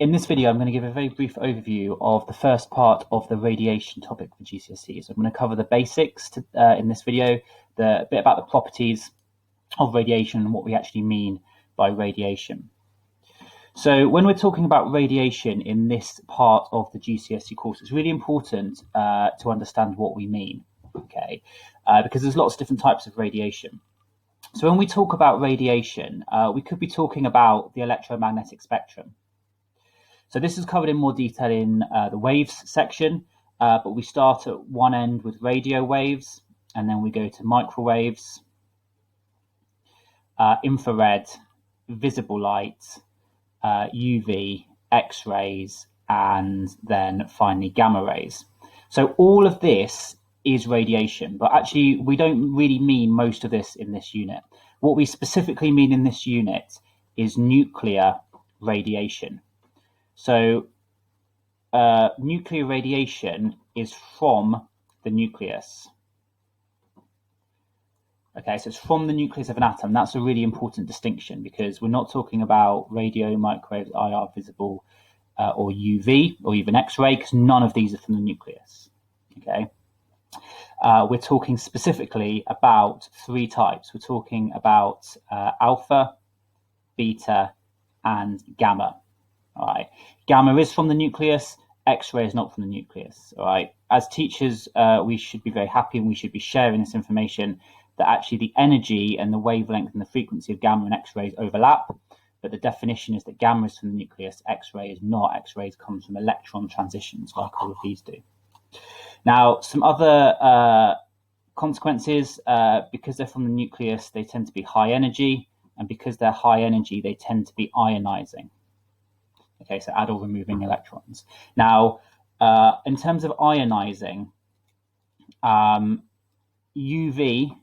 In this video, I'm going to give a very brief overview of the first part of the radiation topic for GCSE. So I'm going to cover the basics in this video, a bit about the properties of radiation and what we actually mean by radiation. So when we're talking about radiation in this part of the GCSE course, it's really important to understand what we mean, okay? Because there's lots of different types of radiation. So when we talk about radiation, we could be talking about the electromagnetic spectrum. So this is covered in more detail in the waves section, but we start at one end with radio waves, and then we go to microwaves, infrared, visible light, UV, X-rays, and then finally gamma rays. So all of this is radiation, but actually we don't really mean most of this in this unit. What we specifically mean in this unit is nuclear radiation. So nuclear radiation is from the nucleus. Okay, so it's from the nucleus of an atom. That's a really important distinction because we're not talking about radio, microwaves, IR, visible, or UV, or even X-ray, because none of these are from the nucleus. Okay, we're talking specifically about three types. We're talking about alpha, beta, and gamma. All right, gamma is from the nucleus. X-ray is not from the nucleus. All right, as teachers, we should be very happy and we should be sharing this information that actually the energy and the wavelength and the frequency of gamma and X-rays overlap, but the definition is that gamma is from the nucleus, X-ray is not. X-rays come from electron transitions like all of these do. Now, some other consequences, because they're from the nucleus, they tend to be high energy, and because they're high energy, they tend to be ionizing. Okay, so add or removing electrons. Now, in terms of ionizing, UV,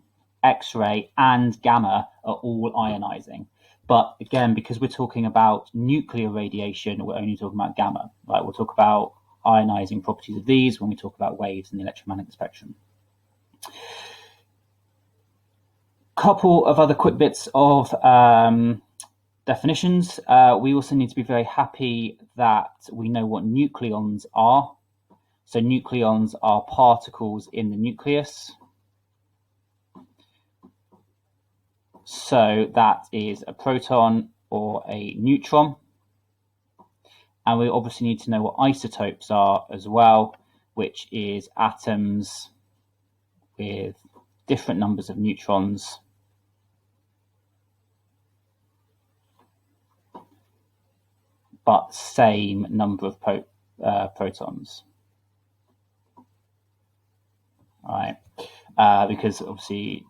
X-ray, and gamma are all ionizing. But again, because we're talking about nuclear radiation, we're only talking about gamma. Right? We'll talk about ionizing properties of these when we talk about waves in the electromagnetic spectrum. Couple of other quick bits of definitions. We also need to be very happy that we know what nucleons are. So nucleons are particles in the nucleus. So that is a proton or a neutron. And we obviously need to know what isotopes are as well, which is atoms with different numbers of neutrons but same number of protons. All right, because obviously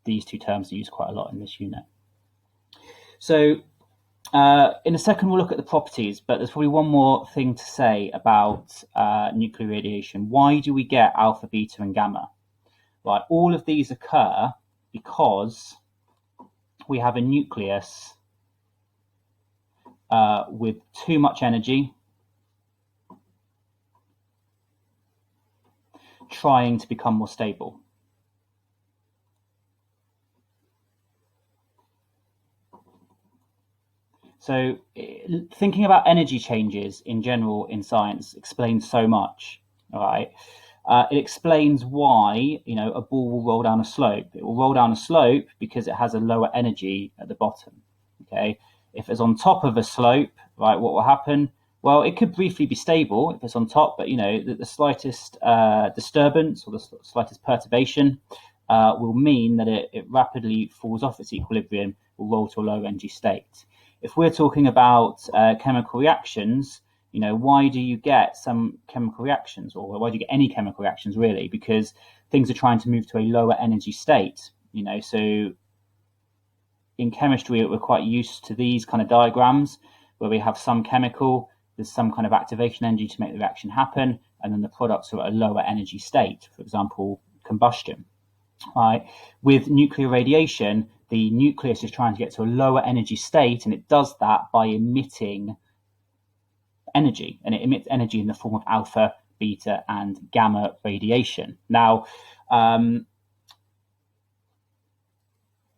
these two terms are used quite a lot in this unit. So in a second, we'll look at the properties, but there's probably one more thing to say about nuclear radiation. Why do we get alpha, beta, and gamma? Right, all of these occur because we have a nucleus with too much energy trying to become more stable. So thinking about energy changes in general in science explains so much, all right? It explains why, a ball will roll down a slope. It will roll down a slope because it has a lower energy at the bottom, okay? If it's on top of a slope, right, what will happen? Well, it could briefly be stable if it's on top, but, the slightest disturbance or the slightest perturbation will mean that it rapidly falls off its equilibrium, will roll to a low energy state. If we're talking about chemical reactions, why do you get some chemical reactions, or why do you get any chemical reactions really? Because things are trying to move to a lower energy state, so in chemistry, we're quite used to these kind of diagrams where we have some chemical, there's some kind of activation energy to make the reaction happen, and then the products are at a lower energy state, for example, combustion. Right? With nuclear radiation, the nucleus is trying to get to a lower energy state, and it does that by emitting energy, and it emits energy in the form of alpha, beta, and gamma radiation. Now,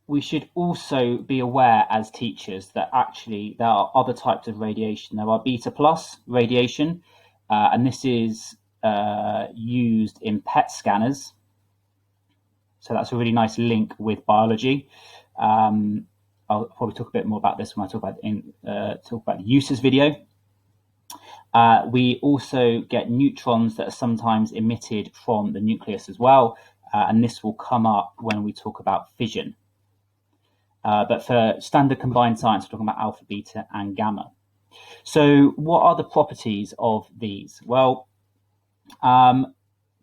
we should also be aware as teachers that actually there are other types of radiation. There are beta plus radiation, and this is used in PET scanners. So that's a really nice link with biology. I'll probably talk a bit more about this when I talk about the uses video. We also get neutrons that are sometimes emitted from the nucleus as well, and this will come up when we talk about fission. But for standard combined science, we're talking about alpha, beta, and gamma. So what are the properties of these? Well,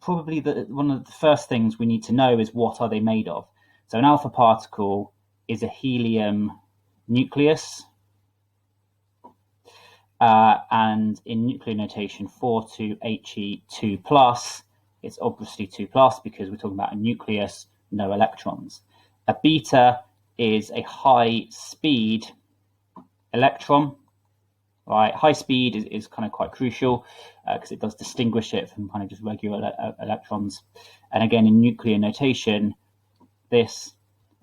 probably one of the first things we need to know is what are they made of. So an alpha particle is a helium nucleus, and in nuclear notation 4,2He2 plus, it's obviously 2 plus because we're talking about a nucleus, no electrons. A beta is a high speed electron, right? High speed is kind of quite crucial because it does distinguish it from kind of just regular electrons. And again, in nuclear notation, this,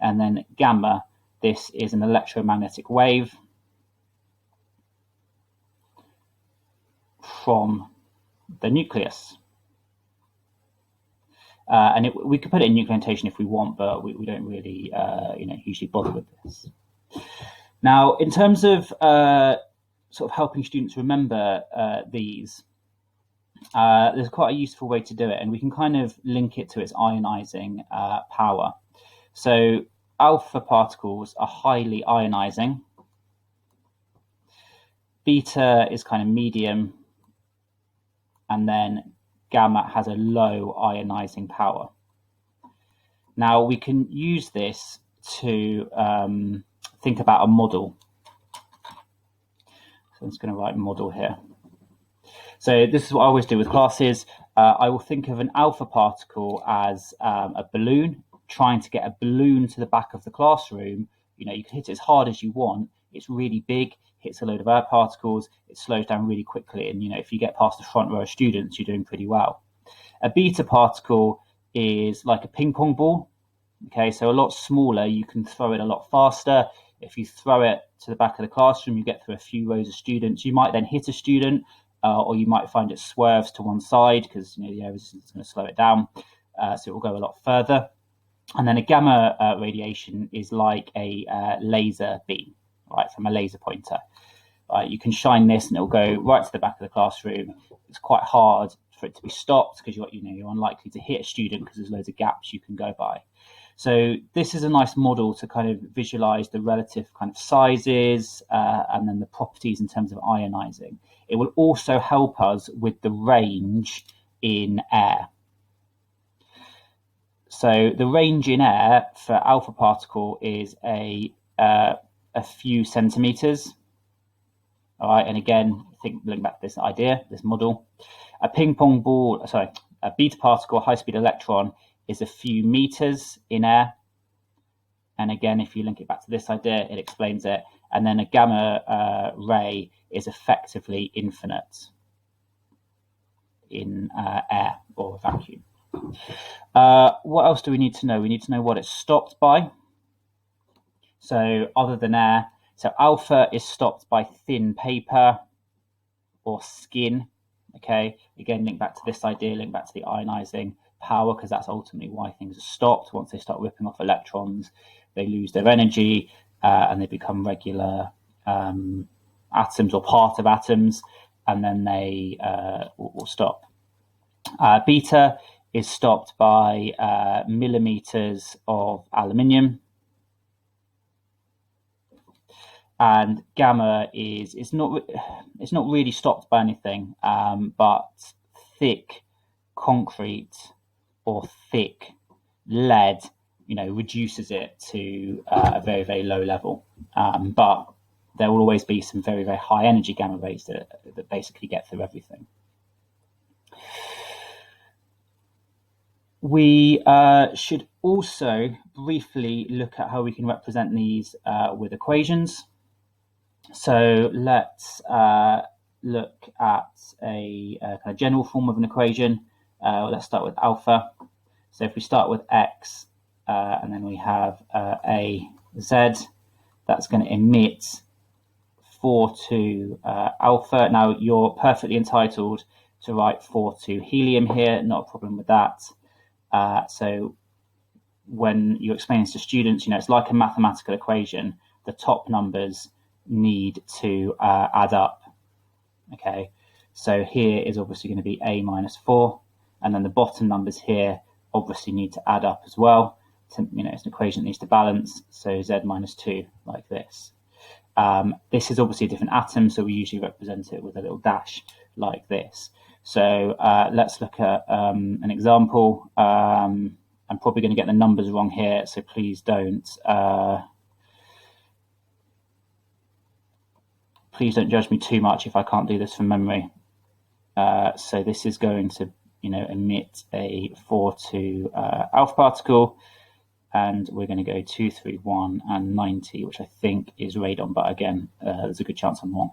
and then gamma, this is an electromagnetic wave from the nucleus. And we could put it in nuclear notation if we want, but we don't really, usually bother with this. Now, in terms of sort of helping students remember these, there's quite a useful way to do it, and we can kind of link it to its ionizing power. So alpha particles are highly ionizing. Beta is kind of medium, and then gamma has a low ionizing power. Now we can use this to think about a model. So I'm just going to write model here. So this is what I always do with classes. I will think of an alpha particle as a balloon, trying to get a balloon to the back of the classroom. You can hit it as hard as you want. It's really big, hits a load of air particles, it slows down really quickly. And, if you get past the front row of students, you're doing pretty well. A beta particle is like a ping pong ball. Okay, so a lot smaller, you can throw it a lot faster. If you throw it to the back of the classroom, you get through a few rows of students. You might then hit a student, or you might find it swerves to one side because the air resistance is going to slow it down. So it will go a lot further. And then a gamma radiation is like a laser beam, right, from a laser pointer. You can shine this and it will go right to the back of the classroom. It's quite hard for it to be stopped because you're unlikely to hit a student because there's loads of gaps you can go by. So this is a nice model to kind of visualize the relative kind of sizes and then the properties in terms of ionizing. It will also help us with the range in air. So the range in air for alpha particle is a few centimeters. All right, and again, looking back to this idea, this model, a beta particle, a high-speed electron, is a few meters in air. And again, if you link it back to this idea, it explains it. And then a gamma ray is effectively infinite in air or vacuum. What else do we need to know? We need to know what it's stopped by. So other than air, so alpha is stopped by thin paper or skin. Okay, again, link back to this idea, link back to the ionizing power, because that's ultimately why things are stopped. Once they start ripping off electrons, they lose their energy and they become regular atoms or part of atoms, and then they will stop. Beta is stopped by millimeters of aluminium. And gamma is not really stopped by anything, but thick concrete or thick lead, reduces it to a very, very low level. But there will always be some very, very high energy gamma rays that basically get through everything. We should also briefly look at how we can represent these with equations. So let's look at a kind of general form of an equation. Let's start with alpha. So if we start with x and then we have AZ. That's going to emit 4,2 alpha. Now, you're perfectly entitled to write 4,2 helium here, not a problem with that. So when you explain this to students, it's like a mathematical equation. The top numbers need to add up. Okay, so here is obviously going to be A minus 4, and then the bottom numbers here obviously need to add up as well. It's an equation that needs to balance, so Z minus 2, like this. This is obviously a different atom, so we usually represent it with a little dash like this. So let's look at an example. I'm probably going to get the numbers wrong here, so please don't judge me too much if I can't do this from memory. So this is going to emit a 4,2 alpha particle, and we're going to go 2, 3, 1, and 90, which I think is radon, but again, there's a good chance I'm wrong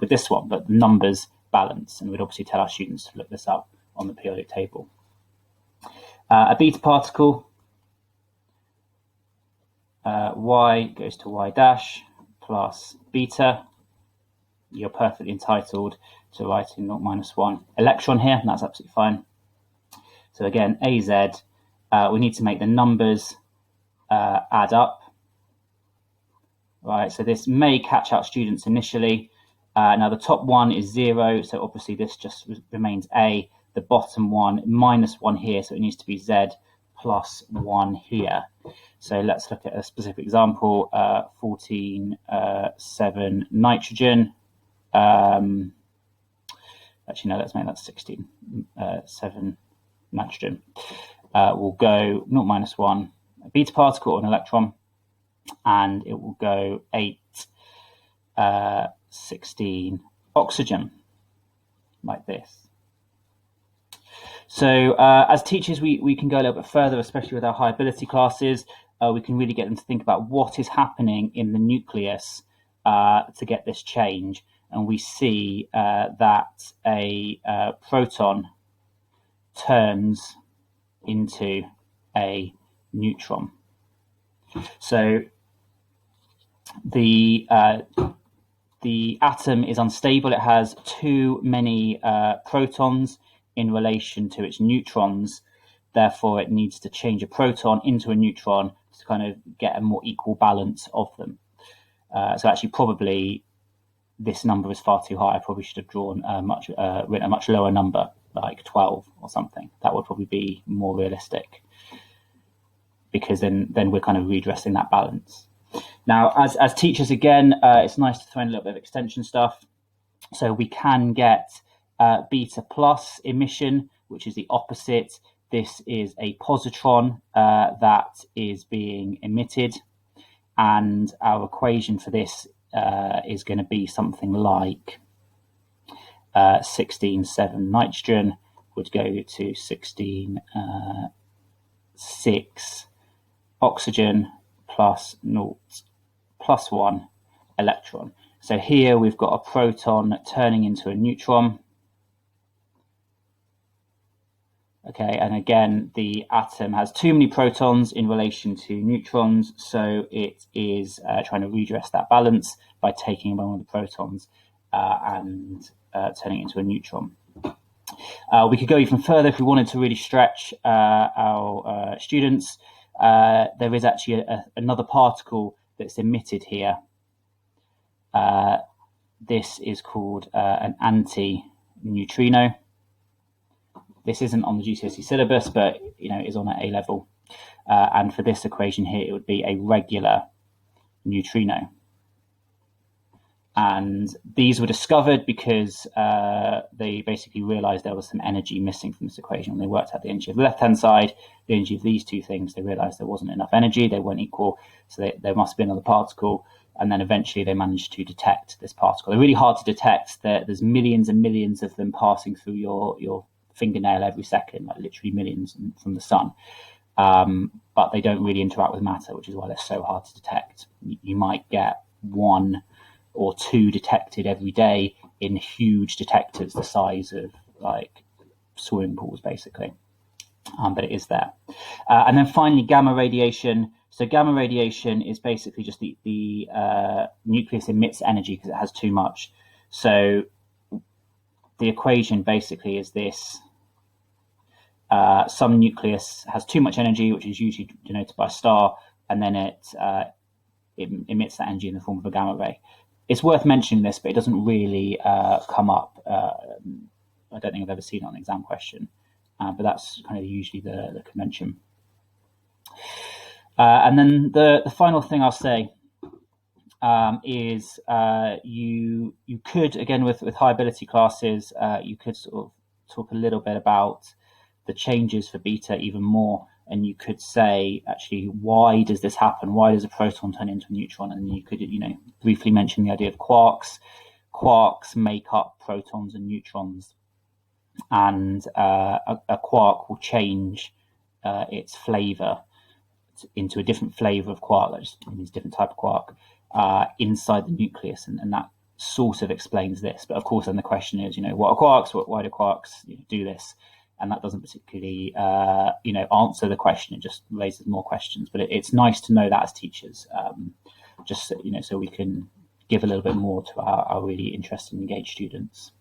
with this one, but the numbers balance, and we'd obviously tell our students to look this up on the periodic table. A beta particle, Y goes to Y dash plus beta. You're perfectly entitled to writing 0 minus 1 electron here, and that's absolutely fine. So again, AZ, we need to make the numbers add up. Right, so this may catch out students initially. Now the top one is 0, so obviously this just remains A. The bottom one, minus 1 here, so it needs to be Z plus 1 here. So let's look at a specific example, 14,7 nitrogen. Actually, no, let's make that 16,7 nitrogen. We'll go 0 minus 1 a beta particle or an electron, and it will go 8, 16 oxygen, like this. So as teachers, we can go a little bit further, especially with our high ability classes. We can really get them to think about what is happening in the nucleus to get this change. And we see that a proton turns into a neutron. So the atom is unstable. It has too many protons in relation to its neutrons. Therefore, it needs to change a proton into a neutron to kind of get a more equal balance of them. So actually, probably this number is far too high. I probably should have drawn written a much lower number, like 12 or something. That would probably be more realistic, because then we're kind of redressing that balance. Now, as teachers, again, it's nice to throw in a little bit of extension stuff. So we can get beta plus emission, which is the opposite. This is a positron that is being emitted, and our equation for this is going to be something like 16,7 nitrogen would go to 16,6 oxygen plus 0 plus 1 electron. So here we've got a proton turning into a neutron. Okay, and again, the atom has too many protons in relation to neutrons, so it is trying to redress that balance by taking one of the protons and turning it into a neutron. We could go even further if we wanted to really stretch our students. There is actually another particle that's emitted here. This is called an anti-neutrino. This isn't on the GCSE syllabus, but is on at A level. And for this equation here, it would be a regular neutrino. And these were discovered because they basically realized there was some energy missing from this equation. When they worked out the energy of the left-hand side, the energy of these two things, they realized there wasn't enough energy, they weren't equal, so there must be another particle. And then eventually they managed to detect this particle. They're really hard to detect. There's millions and millions of them passing through your fingernail every second, like literally millions from the sun. But they don't really interact with matter, which is why they're so hard to detect. You might get 1 or 2 detected every day in huge detectors the size of like swimming pools, basically. but it is there. And then finally, gamma radiation. So gamma radiation is basically just the nucleus emits energy because it has too much. So the equation basically is this. Some nucleus has too much energy, which is usually denoted by a star, and then it emits that energy in the form of a gamma ray. It's worth mentioning this, but it doesn't really come up. I don't think I've ever seen it on an exam question, but that's kind of usually the convention. And then the final thing I'll say is you could, again, with high ability classes, you could sort of talk a little bit about the changes for beta even more, and you could say, actually, why does this happen? Why does a proton turn into a neutron? And you could, briefly mention the idea of quarks. Quarks make up protons and neutrons, and a quark will change its flavor into a different flavor of quark. That just means different type of quark inside the nucleus, and that sort of explains this. But of course, then the question is, what are quarks? Why do quarks do this? And that doesn't particularly, answer the question. It just raises more questions. But it's nice to know that as teachers, just so we can give a little bit more to our really interested and engaged students.